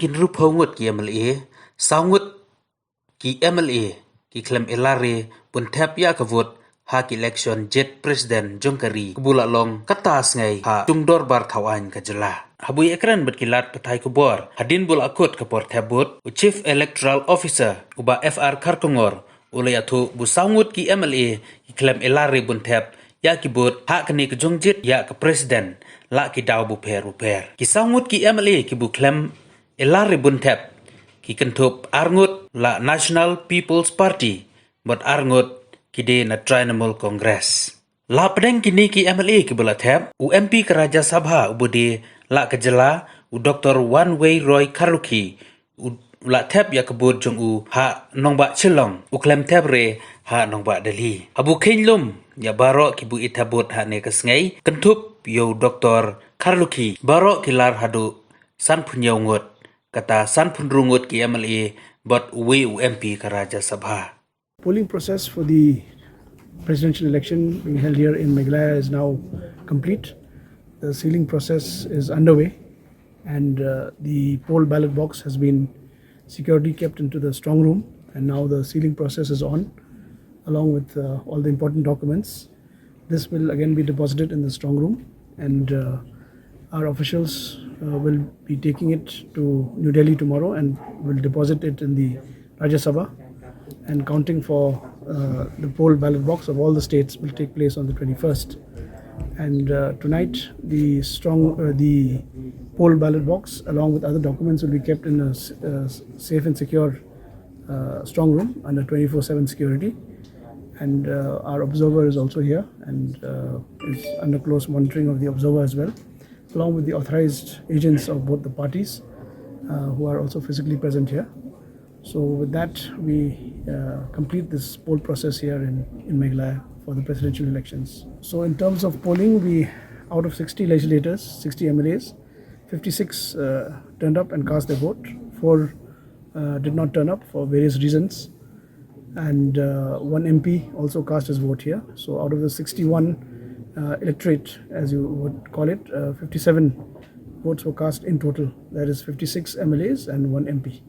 กินรูปพงวดกี่ MLA สาวงวดกี่ MLA กี่Khlem elare pun thep ya kavut ha ki election jet president jongkari kubula long katas ngai ha tungdor bar thawan kajala habui ekran bat kilat pathai kubor hadin bul akut kapor thebut chief electoral officer uba FR kharkongor ulayathu bu sawngут ki MLA ki Khlem elare bun thep ya ki bot ha kani ke jongjit ya ke president la ki daw bu per ki sawngут ki MLA ki bu Khlem elare bun thep ki kentup arngut la National People's Party bot arngut ki de na Trinamool Congress la pedeng kini ki MLA ki bula thep u MP ke Raja Sabha u bude la kejala u Dr. One Way Roy Karuki u la thep ya kebut jong u ha nongba chilong u Khlem thep re ha nongba dali abu khinlum ya baro ki bu ithabut ha ne kasngai kentup yo Dr. Karuki baro kilar hadu san phunyaw ngut kata san phunrungut ki MLA but we MP ka Raja Sabha. Polling process for the presidential election being held here in Meghalaya is now complete. The sealing process is underway, and the poll ballot box has been securely kept into the strong room, and now the sealing process is on along with all the important documents. This will again be deposited in the strong room, and our officials will be taking it to New Delhi tomorrow and will deposit it in the Rajya Sabha, and counting for the poll ballot box of all the states will take place on the 21st. And tonight the poll ballot box along with other documents will be kept in a safe and secure strong room under 24/7 security. And our observer is also here and is under close monitoring of the observer as well, along with the authorized agents of both the parties who are also physically present here. So with that, we complete this poll process here in Meghalaya for the presidential elections. So in terms of polling, out of 60 legislators, 60 MLAs, 56 turned up and cast their vote. 4 did not turn up for various reasons. And 1 MP also cast his vote here. So out of the 61 electorate, as you would call it, 57 votes were cast in total. That is 56 MLAs and 1 MP.